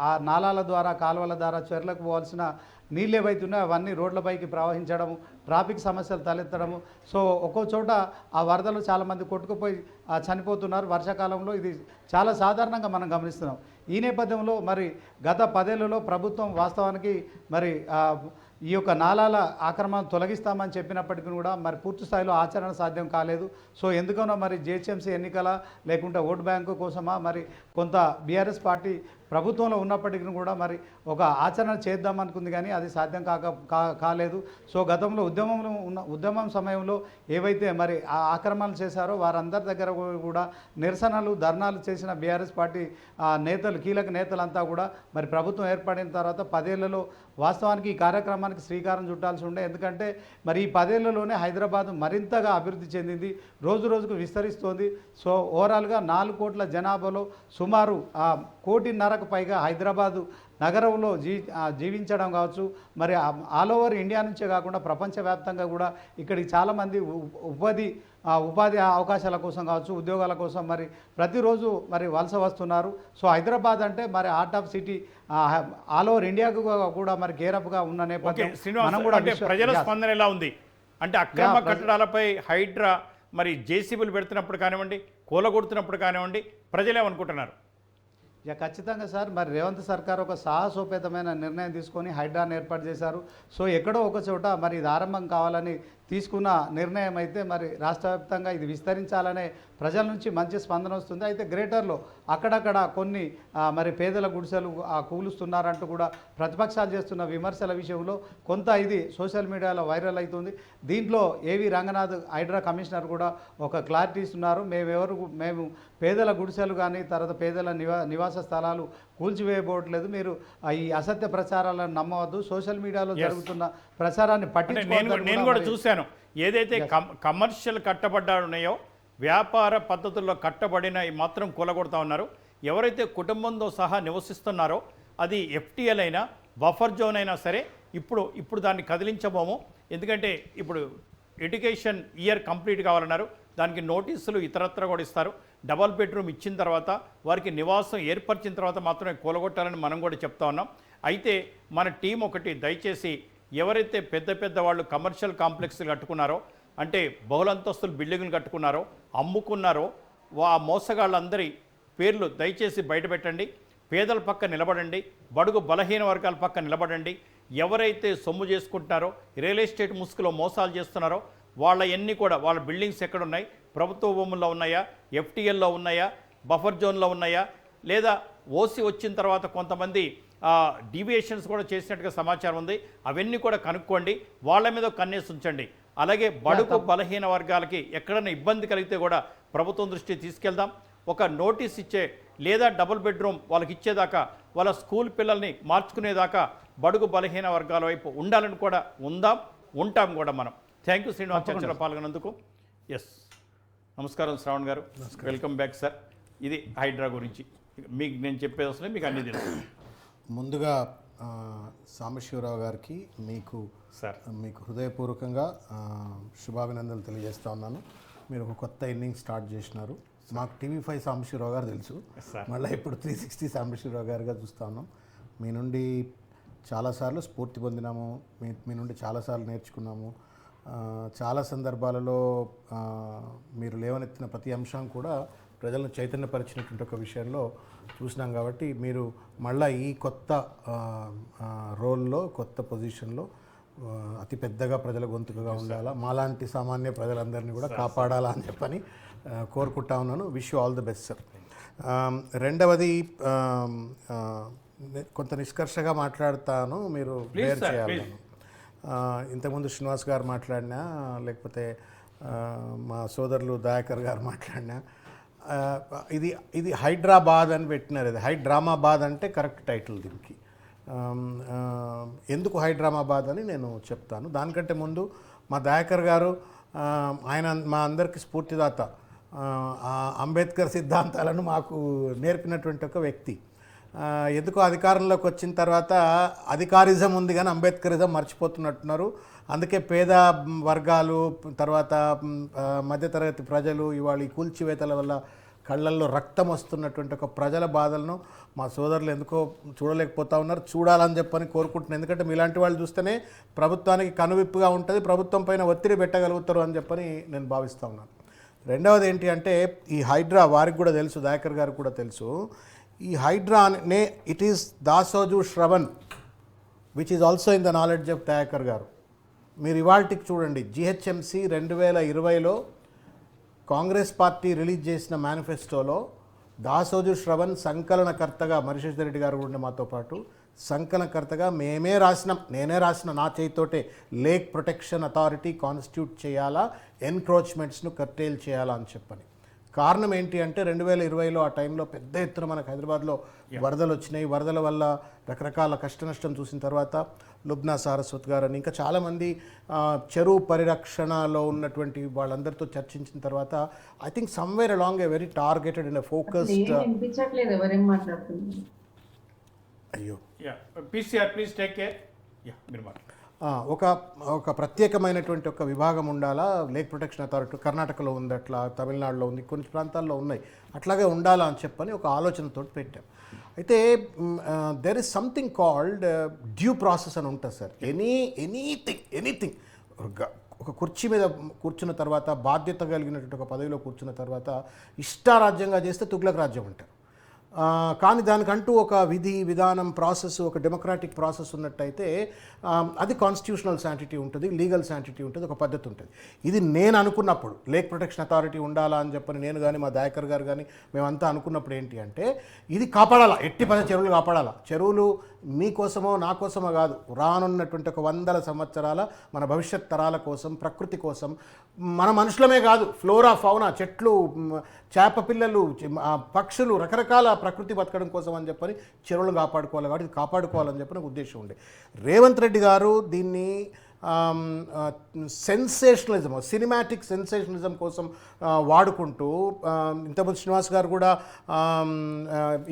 ఆ నాలాల ద్వారా, కాలువల ద్వారా చెర్లకు పోవాల్సిన నీళ్ళు ఏవైతే ఉన్నాయో అవన్నీ రోడ్లపైకి ప్రవహించడము, ట్రాఫిక్ సమస్యలు తలెత్తడము. సో ఒక్కో చోట ఆ వరదలు చాలామంది కొట్టుకుపోయి చనిపోతున్నారు. వర్షాకాలంలో ఇది చాలా సాధారణంగా మనం గమనిస్తున్నాం. ఈ నేపథ్యంలో మరి గత 10 ఏళ్లలో ప్రభుత్వం వాస్తవానికి మరి ఈ యొక్క నాలాల ఆక్రమణ తొలగిస్తామని చెప్పినప్పటికీ కూడా మరి పూర్తి స్థాయిలో ఆచరణ సాధ్యం కాలేదు. సో ఎందుకనో మరి జిహెచ్ఎంసీ ఎన్నికల లేకుంటే ఓటు బ్యాంకు కోసమా మరి కొంత బీఆర్ఎస్ పార్టీ ప్రభుత్వంలో ఉన్నప్పటికీ కూడా మరి ఒక ఆచరణ చేద్దాం అనుకుంది కానీ అది సాధ్యం కాలేదు. సో గతంలో ఉద్యమం సమయంలో ఏవైతే మరి ఆ ఆక్రమణలు చేశారో వారందరి దగ్గర కూడా నిరసనలు ధర్నాలు చేసిన బీఆర్ఎస్ పార్టీ నేతలు కీలక నేతలంతా కూడా మరి ప్రభుత్వం ఏర్పడిన తర్వాత 10 ఏళ్లలో వాస్తవానికి ఈ కార్యక్రమానికి శ్రీకారం చుట్టాల్సి ఉండే. ఎందుకంటే మరి ఈ 10 ఏళ్లలోనే హైదరాబాద్ మరింతగా అభివృద్ధి చెందింది, రోజు రోజుకు విస్తరిస్తోంది. సో ఓవరాల్గా 4 కోట్ల జనాభాలో సుమారు 1.5 కోటికి పైగా హైదరాబాదు నగరంలో జీవించడం కావచ్చు, మరి ఆల్ ఓవర్ ఇండియా నుంచే కాకుండా ప్రపంచవ్యాప్తంగా కూడా ఇక్కడికి చాలామంది ఉపాధి అవకాశాల కోసం కావచ్చు, ఉద్యోగాల కోసం మరి ప్రతిరోజు మరి వలస వస్తున్నారు. సో హైదరాబాద్ అంటే మరి heart of city, all over ఇండియాకు కూడా మరి గేరప్గా ఉన్న నేపథ్యం మనం కూడా ప్రజల స్పందన ఎలా ఉంది అంటే అక్రమ కట్టడాలపై హైడ్రా మరి జేసీబీలు పెడుతున్నప్పుడు కానివ్వండి, కూలగొడుతున్నప్పుడు కానివ్వండి, ప్రజలేమనుకుంటున్నారు? ఖచ్చితంగా సార్, మరి రేవంత్ సర్కార్ ఒక సాహసోపేతమైన నిర్ణయం తీసుకొని హైడ్రాను ఏర్పాటు చేశారు. సో ఎక్కడో ఒక చోట మరి ఇది ఆరంభం కావాలని తీసుకున్న నిర్ణయం అయితే మరి రాష్ట్ర వ్యాప్తంగా ఇది విస్తరించాలనే ప్రజల నుంచి మంచి స్పందన వస్తుంది. అయితే గ్రేటర్లో అక్కడక్కడ కొన్ని మరి పేదల గుడిసెలు కూలుస్తున్నారంటూ కూడా ప్రతిపక్షాలు చేస్తున్న విమర్శల విషయంలో కొంత ఇది సోషల్ మీడియాలో వైరల్ అవుతుంది. దీంట్లో ఏవి రంగనాథ్ హైడ్రా కమిషనర్ కూడా ఒక క్లారిటీ ఇస్తున్నారు. మేము పేదల గుడిసెలు కానీ తర్వాత పేదల నివాస స్థలాలు కూల్చివేయబోవట్లేదు, మీరు ఈ అసత్య ప్రచారాలను నమ్మవద్దు, సోషల్ మీడియాలో జరుగుతున్న ప్రచారాన్ని పట్టించుకోవద్దు. నేను కూడా చూశాను, ఏదైతే కమర్షియల్ కట్టబడ్డాలు ఉన్నాయో వ్యాపార పద్ధతుల్లో కట్టబడిన మాత్రం కూలగొడతా ఉన్నారు. ఎవరైతే కుటుంబంతో సహా నివసిస్తున్నారో అది ఎఫ్టీఎల్ అయినా బఫర్ జోన్ అయినా సరే ఇప్పుడు దాన్ని కదిలించబోము. ఎందుకంటే ఇప్పుడు ఎడ్యుకేషన్ ఇయర్ కంప్లీట్ కావాలన్నారు, దానికి నోటీసులు ఇతరత్ర కూడా ఇస్తారు. డబల్ బెడ్రూమ్ ఇచ్చిన తర్వాత వారికి నివాసం ఏర్పరిచిన తర్వాత మాత్రమే కూలగొట్టాలని మనం కూడా చెప్తా ఉన్నాం. అయితే మన టీం ఒకటి దయచేసి ఎవరైతే పెద్ద వాళ్ళు కమర్షియల్ కాంప్లెక్స్లు కట్టుకున్నారో, అంటే బహుళంతస్తులు బిల్డింగులు కట్టుకున్నారో, అమ్ముకున్నారో, ఆ మోసగాళ్ళందరి పేర్లు దయచేసి బయటపెట్టండి. పేదల పక్క నిలబడండి, బడుగు బలహీన వర్గాల పక్క నిలబడండి. ఎవరైతే సొమ్ము చేసుకుంటున్నారో, రియల్ ఎస్టేట్ ముసుగులో మోసాలు చేస్తున్నారో వాళ్ళ బిల్డింగ్స్ ఎక్కడున్నాయి, ప్రభుత్వ భూముల్లో ఉన్నాయా, ఎఫ్టీఎల్లో ఉన్నాయా, బఫర్ జోన్లో ఉన్నాయా, లేదా ఓసీ వచ్చిన తర్వాత కొంతమంది డీవియేషన్స్ కూడా చేసినట్టుగా సమాచారం ఉంది. అవన్నీ కూడా కనుక్కోండి, వాళ్ళ మీద కన్నేసి ఉంచండి. అలాగే బడుగు బలహీన వర్గాలకి ఎక్కడైనా ఇబ్బంది కలిగితే కూడా ప్రభుత్వం దృష్టికి తీసుకెళ్దాం. ఒక నోటీస్ ఇచ్చే లేదా డబుల్ బెడ్రూమ్ వాళ్ళకి ఇచ్చేదాకా, వాళ్ళ స్కూల్ పిల్లల్ని మార్చుకునేదాకా బడుగు బలహీన వర్గాల వైపు ఉండాలని కూడా ఉంటాం కూడా మనం. థ్యాంక్ యూ శ్రీనివాస్, చర్చలో పాల్గొన్నందుకు. ఎస్, నమస్కారం శ్రావణ్ గారు, వెల్కమ్ బ్యాక్ సార్. ఇది హైడ్రా గురించి మీకు నేను చెప్పేది వస్తుంది, మీకు అన్నీ తెలుసు. ముందుగా సాంబశివరావు గారికి మీకు హృదయపూర్వకంగా శుభాభినందనలు తెలియజేస్తా ఉన్నాను. మీరు ఒక కొత్త ఇన్నింగ్ స్టార్ట్ చేసినారు. మాకు TV5 సాంబశివరావు గారు తెలుసు, మళ్ళీ ఇప్పుడు 360 సాంబశివరావు గారుగా చూస్తా ఉన్నాం. మీ నుండి చాలాసార్లు స్ఫూర్తి పొందినాము, మీ నుండి చాలాసార్లు నేర్చుకున్నాము. చాలా సందర్భాలలో మీరు లేవనెత్తిన ప్రతి అంశం కూడా ప్రజలను చైతన్యపరిచినటువంటి ఒక విషయంలో చూసినాం. కాబట్టి మీరు మళ్ళీ ఈ కొత్త రోల్లో, కొత్త పొజిషన్లో అతి పెద్దగా ప్రజల గొంతుకగా ఉండాలా, మాలాంటి సామాన్య ప్రజలందరినీ కూడా కాపాడాలా అని చెప్పని కోరుకుంటా ఉన్నాను. Wish you all the best sir. రెండవది, కొంత నిష్కర్షగా మాట్లాడతాను, మీరు క్లియర్ చేయాలి. ఇంతకుముందు శ్రీనివాస్ గారు మాట్లాడినా, లేకపోతే మా సోదరులు దయాకర్ గారు మాట్లాడినా, ఇది హైదరాబాద్ అని పెట్టినారు. ఇది హైడ్రామాబాద్ అంటే కరెక్ట్ టైటిల్ దీనికి. ఎందుకు హైడ్రామాబాద్ అని నేను చెప్తాను. దానికంటే ముందు మా దయాకర్ గారు, ఆయన మా అందరికీ స్ఫూర్తిదాత, అంబేద్కర్ సిద్ధాంతాలను మాకు నేర్పినటువంటి ఒక వ్యక్తి. ఎందుకో అధికారంలోకి వచ్చిన తర్వాత అధికారిజం ఉంది కానీ అంబేద్కరిజం మర్చిపోతున్నట్టున్నారు. అందుకే పేద వర్గాలు, తర్వాత మధ్యతరగతి ప్రజలు ఇవాళ ఈ కూల్చివేతల వల్ల కళ్ళల్లో రక్తం వస్తున్నటువంటి ఒక ప్రజల బాధలను మా సోదరులు ఎందుకో చూడలేకపోతా ఉన్నారు. చూడాలని చెప్పని కోరుకుంటున్నాను. ఎందుకంటే మీలాంటి వాళ్ళు చూస్తేనే ప్రభుత్వానికి కనువిప్పుగా ఉంటుంది, ప్రభుత్వం పైన ఒత్తిడి పెట్టగలుగుతారు అని చెప్పని నేను భావిస్తూ ఉన్నాను. రెండవది ఏంటి అంటే, ఈ హైడ్రా వారికి కూడా తెలుసు, దయాకర్ గారికి కూడా తెలుసు, ఈ Hydraa it is Dasoju Sravan, which is also in the knowledge of Dayakar గారు. మీరు ఇవాళకి చూడండి, జిహెచ్ఎంసీ 2020లో కాంగ్రెస్ పార్టీ రిలీజ్ చేసిన మేనిఫెస్టోలో దాసోజు శ్రవణ్ సంకలనకర్తగా, మరిశేష్ రెడ్డి గారు కూడా మాతో పాటు సంకలనకర్తగా నేనే రాసిన నా చేతితోటే లేక్ ప్రొటెక్షన్ అథారిటీ కాన్స్టిట్యూట్ చేయాలా, ఎన్క్రోచ్మెంట్స్ను కర్టైల్ చేయాలా అని చెప్పని. కారణం ఏంటి అంటే 2020లో ఆ టైంలో పెద్ద ఎత్తున మనకు హైదరాబాద్లో వరదలు వచ్చినాయి. వరదల వల్ల రకరకాల కష్టనష్టం చూసిన తర్వాత లుబ్నా సారస్వత్ గారు అని ఇంకా చాలామంది చెరువు పరిరక్షణలో ఉన్నటువంటి వాళ్ళందరితో చర్చించిన తర్వాత I think somewhere along a very targeted and focused. వినిపించట్లేదు, ఎవరేం మాట్లాడుతున్నారు? అయ్యో, పీసీఆర్ ప్లీజ్ టేక్ కేర్. మీరు మాట్లాడండి. ఒక ప్రత్యేకమైనటువంటి ఒక విభాగం ఉండాలా, లేక్ ప్రొటెక్షన్ అథారిటీ కర్ణాటకలో ఉంది, అట్లా తమిళనాడులో ఉంది, కొన్ని ప్రాంతాల్లో ఉన్నాయి, అట్లాగే ఉండాలా అని చెప్పని ఒక ఆలోచనతో పెట్టాం. అయితే there is something called due process అని ఉంటుంది సార్. ఎనీథింగ్ ఒక కుర్చీ మీద కూర్చున్న తర్వాత, బాధ్యత కలిగినటువంటి ఒక పదవిలో కూర్చున్న తర్వాత ఇష్టారాజ్యంగా చేస్తే తుగ్లక్ రాజ్యం అంటారు. కానీ దానికంటూ ఒక విధి విధానం ప్రాసెస్, ఒక డెమోక్రాటిక్ ప్రాసెస్ ఉన్నట్టయితే అది కాన్స్టిట్యూషనల్ శాంటిటీ ఉంటుంది, లీగల్ శాంటిటీ ఉంటుంది, ఒక పద్ధతి ఉంటుంది. ఇది నేను అనుకున్నప్పుడు లేక్ ప్రొటెక్షన్ అథారిటీ ఉండాలా అని చెప్పని నేను కానీ మా దయాకర్ గారు కానీ మేమంతా అనుకున్నప్పుడు ఏంటి అంటే ఇది కాపాడాలా, ఎట్టి పద చెరువులు కాపాడాలా. చెరువులు మీకోసమో నా కోసమో కాదు, రానున్నటువంటి ఒక 100 సంవత్సరాల మన భవిష్యత్ తరాల కోసం, ప్రకృతి కోసం, మన మనుషులమే కాదు, ఫ్లోరా ఫౌనా, చెట్లు, చేప పిల్లలు, పక్షులు, రకరకాల ప్రకృతి బతకడం కోసం అని చెప్పని చెరువులు కాపాడుకోవాలి. కాబట్టి ఇది కాపాడుకోవాలని చెప్పిన ఉద్దేశం ఉండే. రేవంత్ రెడ్డి గారు దీన్ని సెన్సేషనలిజం, సినిమాటిక్ సెన్సేషనలిజం కోసం వాడుకుంటూ, ఇంతకుముందు శ్రీనివాస్ గారు కూడా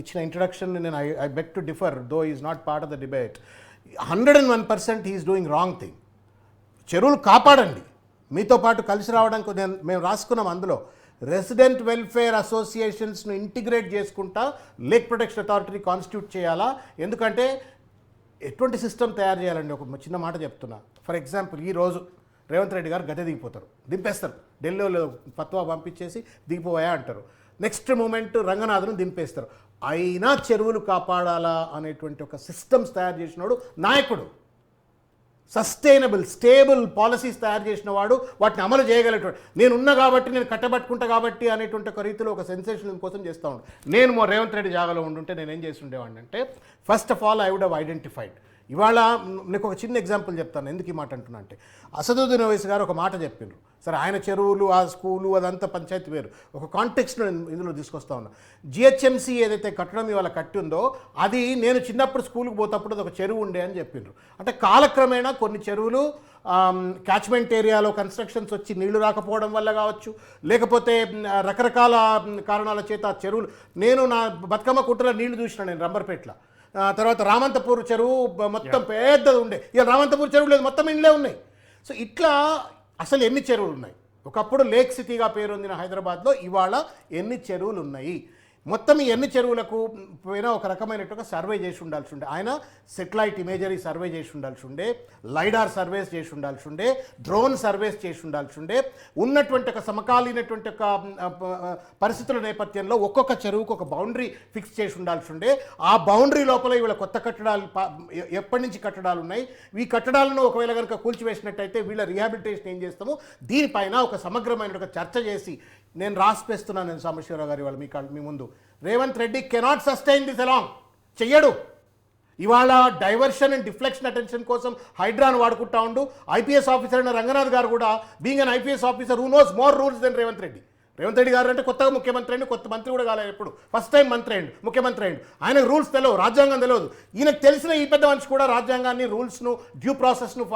ఇచ్చిన ఇంట్రడక్షన్ నేను I beg to differ, though is not part of the debate. 101% he's doing wrong thing. చెరువులు కాపాడండి, మీతో పాటు కలిసి రావడానికి మేము రాసుకున్నాం అందులో రెసిడెంట్ వెల్ఫేర్ అసోసియేషన్స్ను ఇంటిగ్రేట్ చేసుకుంటా లేక్ ప్రొటెక్షన్ అథారిటీ కాన్స్టిట్యూట్ చేయాలా. ఎందుకంటే ఎటువంటి సిస్టమ్ తయారు చేయాలండి. ఒక చిన్న మాట చెప్తున్నా. ఫర్ ఎగ్జాంపుల్, ఈరోజు రేవంత్ రెడ్డి గారు గద్దె దిగిపోతారు, దింపేస్తారు, ఢిల్లీలో ఫత్వా పంపించేసి దిగిపోయా అంటారు. నెక్స్ట్ మూమెంట్ రంగనాథ్ను దింపేస్తారు. అయినా చెరువులు కాపాడాలా అనేటువంటి ఒక సిస్టమ్స్ తయారు చేసినాడు నాయకుడు. సస్టైనబుల్ స్టేబుల్ పాలసీస్ తయారు చేసిన వాడు, వాటిని అమలు చేయగలిగేవాడు. నేనున్నా కాబట్టి, నేను కట్టబట్టుకుంటా కాబట్టి అనేటువంటి ఒక రీతిలో ఒక సెన్సేషన్ కోసం చేస్తూ ఉంటాడు. నేను రేవంత్ రెడ్డి జాగాలో ఉండుంటే నేనేం చేసి ఉండేవాడిని అంటే, first of all I would have identified. ఇవాళ నీకు ఒక చిన్న ఎగ్జాంపుల్ చెప్తాను ఎందుకు ఈ మాట అంటున్నా అంటే, అసదుద్దీన్ ఓవైసీ గారు ఒక మాట చెప్పిండ్రు. సరే, ఆయన చెరువులు, ఆ స్కూలు, అదంతా పంచాయతీ వేరు, ఒక కాంటెక్స్ట్ను ఇందులో తీసుకొస్తా ఉన్నా. జిహెచ్ఎంసీ ఏదైతే కట్టడం ఇవాళ కట్టి ఉందో, అది నేను చిన్నప్పుడు స్కూల్కి పోతప్పుడు అది ఒక చెరువు ఉండే అని చెప్పిండ్రు. అంటే కాలక్రమేణా కొన్ని చెరువులు క్యాచ్మెంట్ ఏరియాలో కన్స్ట్రక్షన్స్ వచ్చి నీళ్లు రాకపోవడం వల్ల కావచ్చు, లేకపోతే రకరకాల కారణాల చేత ఆ చెరువులు, నేను నా బతుకమ్మ కుట్టలో నీళ్లు చూసిన నేను రంబర్పేటలో. తర్వాత రామంతపూర్ చెరువు మొత్తం పెద్దది ఉండే, ఇక రామంతపూర్ చెరువు లేదు, మొత్తం ఇండ్లే ఉన్నాయి. సో ఇట్లా అసలు ఎన్ని చెరువులు ఉన్నాయి? ఒకప్పుడు లేక్ సిటీగా పేరొందిన హైదరాబాద్లో ఇవాళ ఎన్ని చెరువులు ఉన్నాయి? మొత్తం ఈ ఎన్ని చెరువులకు పోయినా ఒక రకమైనట్టుగా సర్వే చేసి ఉండాల్సి ఉండే. ఆయన సెటిలైట్ ఇమేజరీ సర్వే చేసి ఉండాల్సి ఉండే, లైడార్ సర్వేస్ చేసి ఉండాల్సి ఉండే, డ్రోన్ సర్వేస్ చేసి ఉండాల్సి ఉండే. ఉన్నటువంటి ఒక సమకాలీనటువంటి ఒక పరిస్థితుల నేపథ్యంలో ఒక్కొక్క చెరువుకు ఒక బౌండరీ ఫిక్స్ చేసి ఉండాల్సి ఉండే. ఆ బౌండరీ లోపల ఇవాళ కొత్త కట్టడాలు ఎప్పటి నుంచి కట్టడాలు ఉన్నాయి, ఈ కట్టడాలను ఒకవేళ కనుక కూల్చివేసినట్టయితే వీళ్ళ రీహాబిలిటేషన్ ఏం చేస్తాము, దీనిపైన ఒక సమగ్రమైన ఒక చర్చ చేసి నేను రాసిపేస్తున్నాను. నేను సాంబశివరావు గారి వాళ్ళు మీ ముందు, Revanth Reddy cannot sustain this along, చెయ్యడు. ఇవాళ డైవర్షన్ అండ్ డిఫ్లెక్షన్ అటెన్షన్ కోసం హైడ్రాను వాడుకుంటా ఉండు. ఐపీఎస్ ఆఫీసర్ అయిన రంగనాథ్ గారు కూడా, being an IPS officer who knows more rules than Revanth Reddy. Revanth Reddy గారు అంటే కొత్తగా ముఖ్యమంత్రి అయ్యిండు, కొత్త మంత్రి కూడా కాలేదు, ఎప్పుడు ఫస్ట్ టైం మంత్రి అయ్యిండు, ముఖ్యమంత్రి అయ్యిండు. ఆయనకు రూల్స్ తెలియదు, రాజ్యాంగం తెలియదు. ఈయనకు తెలిసిన ఈ పెద్ద మనిషి కూడా రాజ్యాంగాన్ని, రూల్స్ను, డ్యూ ప్రాసెస్ను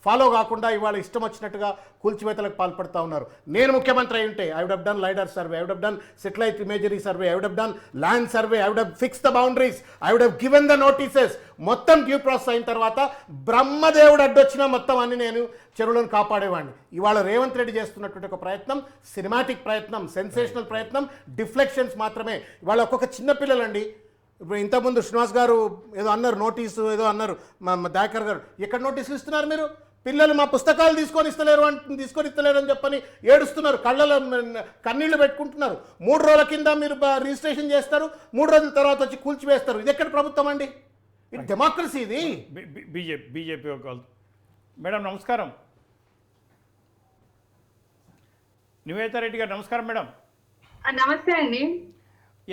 ఫాలో కాకుండా ఇవాళ ఇష్టం వచ్చినట్టుగా కూల్చివేతలకు పాల్పడుతూ ఉన్నారు. నేను ముఖ్యమంత్రి అయి ఉంటే I would have done lidar survey, I would have done satellite imagery survey, I would have done land survey, I would have fix the boundaries, I would have given the notices. మొత్తం due process అయిన తర్వాత బ్రహ్మదేవుడు అడ్డొచ్చినా మొత్తం అన్ని నేను చెరువులను కాపాడేవాడిని. ఇవాళ రేవంత్ రెడ్డి చేస్తున్నటువంటి ఒక ప్రయత్నం సినిమాటిక్ ప్రయత్నం, సెన్సేషనల్ ప్రయత్నం, డిఫ్లెక్షన్స్ మాత్రమే. ఇవాళ ఒక్కొక్క చిన్నపిల్లలండి, ఇప్పుడు ఇంతకుముందు శ్రీనివాస్ గారు ఏదో అన్నారు, నోటీసు ఏదో అన్నారు, మా దయాకర్ గారు, ఎక్కడ నోటీసులు ఇస్తున్నారు మీరు? పిల్లలు మా పుస్తకాలు తీసుకొని ఇస్తలేరు అని చెప్పని ఏడుస్తున్నారు, కళ్ళలో కన్నీళ్లు పెట్టుకుంటున్నారు. 3 రోజుల కింద మీరు రిజిస్ట్రేషన్ చేస్తారు, 3 రోజుల తర్వాత వచ్చి కూల్చివేస్తారు. ఇది ఎక్కడ ప్రభుత్వం అండి? డెమోక్రసీ ఇది. బీజేపీ ఒక మేడం నమస్కారం. నివేతా రెడ్డి గారు నమస్కారం మేడం. నమస్తే అండి.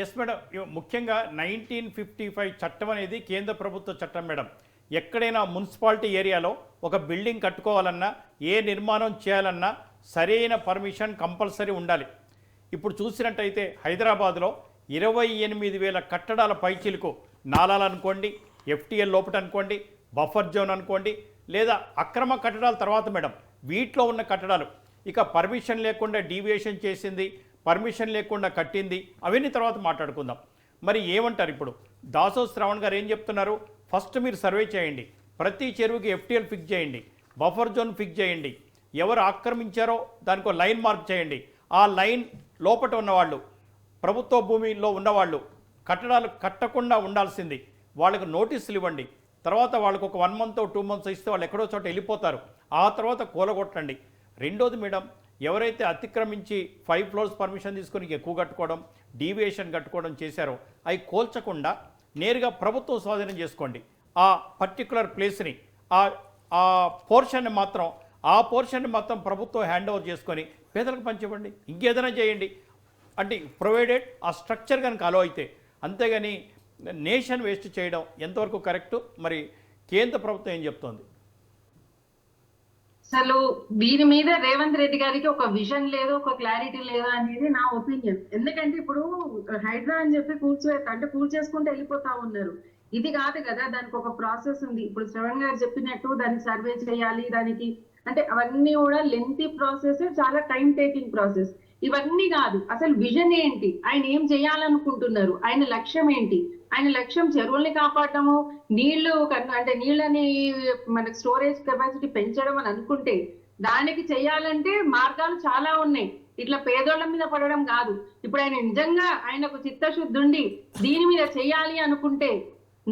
ఎస్ మేడం, ముఖ్యంగా 1955 చట్టం అనేది కేంద్ర ప్రభుత్వ చట్టం మేడం. ఎక్కడైనా మున్సిపాలిటీ ఏరియాలో ఒక బిల్డింగ్ కట్టుకోవాలన్నా, ఏ నిర్మాణం చేయాలన్నా సరైన పర్మిషన్ కంపల్సరీ ఉండాలి. ఇప్పుడు చూసినట్టయితే హైదరాబాద్లో 28,000 కట్టడాల పైచిలకు నాలాలు అనుకోండి, ఎఫ్టీఎల్ లోపట అనుకోండి, బఫర్ జోన్ అనుకోండి, లేదా అక్రమ కట్టడాల తర్వాత మేడం వీటిలో ఉన్న కట్టడాలు ఇక పర్మిషన్ లేకుండా డీవియేషన్ చేసింది, పర్మిషన్ లేకుండా కట్టింది, అవన్నీ తర్వాత మాట్లాడుకుందాం. మరి ఏమంటారు ఇప్పుడు దాసో శ్రవణ్ గారు ఏం చెప్తున్నారు? ఫస్ట్ మీరు సర్వే చేయండి, ప్రతి చెరువుకి ఎఫ్టీఎల్ ఫిక్స్ చేయండి, బఫర్ జోన్ ఫిక్స్ చేయండి, ఎవరు ఆక్రమించారో దానికి ఒక లైన్ మార్క్ చేయండి. ఆ లైన్ లోపట ఉన్నవాళ్ళు, ప్రభుత్వ భూమిలో ఉన్నవాళ్ళు కట్టడాలు కట్టకుండా ఉండాల్సింది, వాళ్ళకు నోటీసులు ఇవ్వండి. తర్వాత వాళ్ళకు ఒక 1 month 2 months ఇస్తే వాళ్ళు ఎక్కడో చోట వెళ్ళిపోతారు. ఆ తర్వాత కూలగొట్టండి. రెండోది మేడం, ఎవరైతే అతిక్రమించి 5 floors పర్మిషన్ తీసుకొని ఎక్కువ కట్టుకోవడం, డీవియేషన్ కట్టుకోవడం చేశారో అవి కోల్చకుండా నేరుగా ప్రభుత్వం స్వాధీనం చేసుకోండి. ఆ పర్టికులర్ ప్లేస్ని, ఆ పోర్షన్ని మాత్రం ప్రభుత్వం హ్యాండ్ ఓవర్ చేసుకొని పేదలకు పంచివ్వండి, ఇంకేదైనా చేయండి. అంటే ప్రొవైడెడ్ ఆ స్ట్రక్చర్ కనుక అలో అయితే, అంతేగాని నేషన్ వేస్ట్ చేయడం ఎంతవరకు కరెక్టు? మరి కేంద్ర ప్రభుత్వం ఏం చెప్తోంది? అసలు దీని మీద రేవంత్ రెడ్డి గారికి ఒక విజన్ లేదు, ఒక క్లారిటీ లేదు అనేది నా ఒపీనియన్. ఎందుకంటే ఇప్పుడు హైడ్రా అని చెప్పి కూల్చేసుకుంటూ వెళ్ళిపోతా ఉన్నారు. ఇది కాదు కదా, దానికి ఒక ప్రాసెస్ ఉంది. ఇప్పుడు శ్రవణ్ గారు చెప్పినట్టు దాన్ని సర్వే చేయాలి, దానికి అంటే అవన్నీ కూడా లెంతీ ప్రాసెస్, చాలా టైం టేకింగ్ ప్రాసెస్. ఇవన్నీ కాదు, అసలు విజన్ ఏంటి, ఆయన ఏం చేయాలనుకుంటున్నారు, ఆయన లక్ష్యం ఏంటి? ఆయన లక్ష్యం చెరువుల్ని కాపాడటము, అంటే నీళ్ళని మనకి స్టోరేజ్ కెపాసిటీ పెంచడం అని అనుకుంటే దానికి చేయాలంటే మార్గాలు చాలా ఉన్నాయి. ఇట్లా పేదోళ్ళ మీద పడడం కాదు. ఇప్పుడు ఆయన నిజంగా ఆయనకు చిత్తశుద్ధి ఉండి దీని మీద చేయాలి అనుకుంటే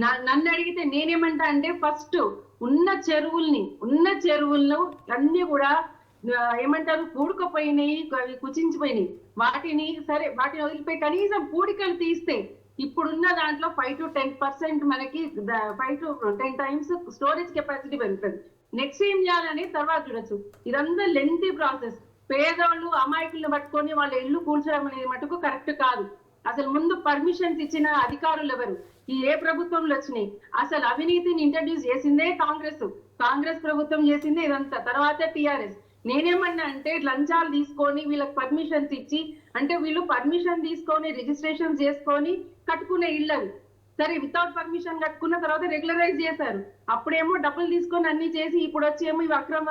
నన్ను అడిగితే నేనేమంటా అంటే, ఫస్ట్ ఉన్న చెరువులను అన్ని కూడా ఏమంటారు, పూడుకుపోయినాయి, కుచించిపోయినాయి, వాటిని వదిలిపెట్టి కనీసం పూడికలు తీస్తే ఇప్పుడున్న దాంట్లో 5 to 10% మనకి 5 to 10 times స్టోరేజ్ కెపాసిటీ పెరుగుతుంది. నెక్స్ట్ ఏం చేయాలని తర్వాత చూడొచ్చు. ఇదంతా లెంతీ ప్రాసెస్. పేదోళ్ళు అమాయకులను పట్టుకొని వాళ్ళ ఇల్లు కూల్చడం అనేది మటుకు కరెక్ట్ కాదు. అసలు ముందు పర్మిషన్స్ ఇచ్చిన అధికారులు ఎవరు, ఏ ప్రభుత్వంలో వచ్చినాయి? అసలు అవినీతిని ఇంట్రడ్యూస్ చేసిందే కాంగ్రెస్ ప్రభుత్వం చేసిందే ఇదంతా, తర్వాత టిఆర్ఎస్. నేనేమన్నా అంటే లంచాలు తీసుకొని వీళ్ళకి పర్మిషన్స్ ఇచ్చి, అంటే వీళ్ళు పర్మిషన్ తీసుకొని రిజిస్ట్రేషన్ చేసుకొని కట్టుకునే ఇళ్ళవి సరే, వితౌట్ పర్మిషన్ కట్టుకున్న తర్వాత రెగ్యులరైజ్ చేశారు. అప్పుడేమో డబ్బులు తీసుకొని అన్ని చేసి ఇప్పుడు వచ్చేమో ఇవి అక్రమ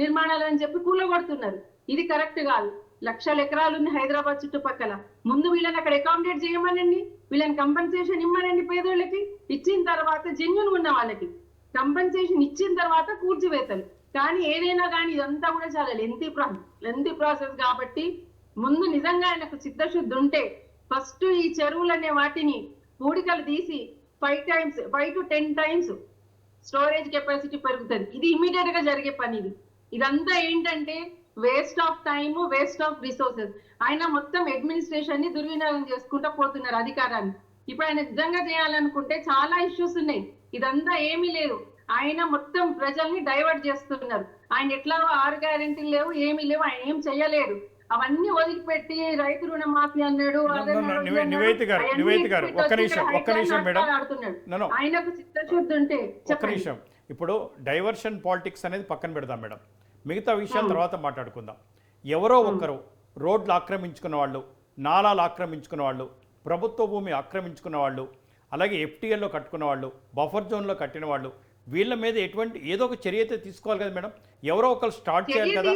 నిర్మాణాలు అని చెప్పి కూలగొడుతున్నారు. ఇది కరెక్ట్ కాదు. లక్షల ఎకరాలు ఉంది హైదరాబాద్ చుట్టుపక్కల. ముందు వీళ్ళని అక్కడ అకామిడేట్ చేయమనండి, వీళ్ళని కంపెన్సేషన్ ఇమ్మనండి. పేదోళ్ళకి ఇచ్చిన తర్వాత, జెన్యున్ ఉన్న వాళ్ళకి కంపెన్సేషన్ ఇచ్చిన తర్వాత కూర్చివేతలు. కానీ ఏదైనా కానీ ఇదంతా కూడా చాలా లెంతీ ప్రాసెస్ కాబట్టి ముందు నిజంగా ఆయనకు చిత్తశుద్ధి ఉంటే ఫస్ట్ ఈ చెరువులు అనే వాటిని పూడికలు తీసి 5 to 10 times స్టోరేజ్ కెపాసిటీ పెరుగుతుంది. ఇది ఇమీడియట్ గా జరిగే పని. ఇదంతా ఏంటంటే waste of time, waste of resources. ఆయన మొత్తం అడ్మినిస్ట్రేషన్ ని దుర్వినియోగం చేసుకుంటూ పోతున్నారు అధికారాన్ని. ఇప్పుడు ఆయన నిజంగా చేయాలనుకుంటే చాలా ఇష్యూస్ ఉన్నాయి. ఇదంతా ఏమీ లేదు, ఆయన మొత్తం ప్రజల్ని డైవర్ట్ చేస్తున్నారు. ఆయన ఎట్లా 6 గ్యారెంటీలు లేవు, ఏమీ లేవు, ఆయన ఏం చెయ్యలేరు. అవన్నీ వదిలిపెట్టి రైతు రుణమాఫీ అన్నాడు. నివేదిత గారు ఒక్క నిమిషం మేడం, ఆయనకు చిత్తశుద్ధి ఉంటే ఒక్క నిమిషం. ఇప్పుడు డైవర్షన్ పాలిటిక్స్ అనేది పక్కన పెడదాం మేడం, మిగతా విషయాల తర్వాత మాట్లాడుకుందాం. ఎవరో ఒక్కరు రోడ్లు ఆక్రమించుకున్న వాళ్ళు, నాలాలు ఆక్రమించుకున్న వాళ్ళు, ప్రభుత్వ భూమి ఆక్రమించుకున్న వాళ్ళు, అలాగే ఎఫ్టీఎల్లో కట్టుకున్న వాళ్ళు, బఫర్ జోన్లో కట్టిన వాళ్ళు, వీళ్ళ మీద ఏదో ఒక చర్య అయితే తీసుకోవాలి కదా మేడం. ఎవరో ఒకరు స్టార్ట్ చేయాలి కదా,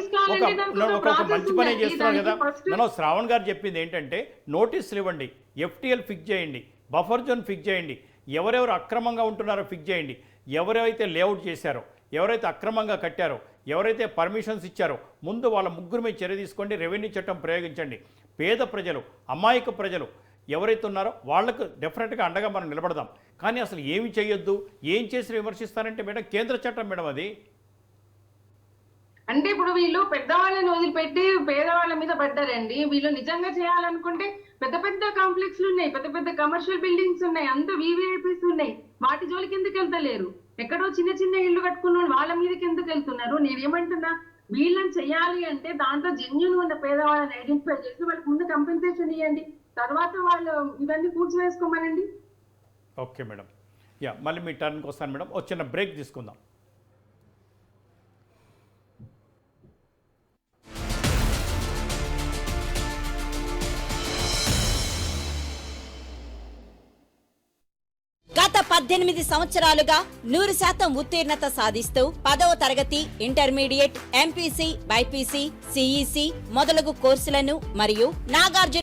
ఒక మంచి పని చేస్తున్నారు కదా. మనం శ్రావణ్ గారు చెప్పింది ఏంటంటే నోటీసులు ఇవ్వండి, ఎఫ్టీఎల్ ఫిక్స్ చేయండి, బఫర్ జోన్ ఫిక్స్ చేయండి, ఎవరెవరు అక్రమంగా ఉంటున్నారో ఫిక్స్ చేయండి, ఎవరైతే లేఅవుట్ చేశారో, ఎవరైతే అక్రమంగా కట్టారో, ఎవరైతే పర్మిషన్స్ ఇచ్చారో ముందు వాళ్ళ ముగ్గురు మీద చర్య తీసుకోండి, రెవెన్యూ చట్టం ప్రయోగించండి. పేద ప్రజలు, అమాయక ప్రజలు ఎవరైతే ఉన్నారో వాళ్లకు డెఫినెట్గా అండగా మనం నిలబడదాం. కానీ అసలు ఏమి చేయొద్దు, ఏం చేసి విమర్శిస్తారంటే మేడం కేంద్ర చట్టం మేడం అది. అంటే ఇప్పుడు వీళ్ళు పెద్దవాళ్ళని వదిలిపెట్టి పేదవాళ్ళ మీద పడ్డారండి. వీళ్ళు నిజంగా చేయాలనుకుంటే పెద్ద పెద్ద కాంప్లెక్స్లు ఉన్నాయి, పెద్ద పెద్ద కమర్షియల్ బిల్డింగ్స్ ఉన్నాయి, అంత VVIPs ఉన్నాయి. వాటి జోలికి ఎందుకు వెళ్తలేరు? ఎక్కడో చిన్న చిన్న ఇల్లు కట్టుకున్న వాళ్ళ మీదకి ఎందుకు వెళ్తున్నారు? నేనేమంటున్నా, వీళ్ళని చేయాలి అంటే దాంట్లో జెన్యున్ ఉన్న పేదవాళ్ళని ఐడెంటిఫై చేసి వాళ్ళకి ముందు కంపెన్సేషన్ ఇవ్వండి, తర్వాత వాళ్ళు ఇవన్నీ కూర్చివేసుకోమనండి. ఓకే మేడం, యా మళ్ళీ మీ టర్న్కి వస్తాను మేడం. ఒక చిన్న బ్రేక్ తీసుకుందాం. గత 18 సంవత్సరాలుగా 100% ఉత్తీర్ణత సాధిస్తూ 10వ తరగతి, ఇంటర్మీడియట్, MPC, BIPC, CEC మొదలగు కోర్సులను మరియు నాగార్జున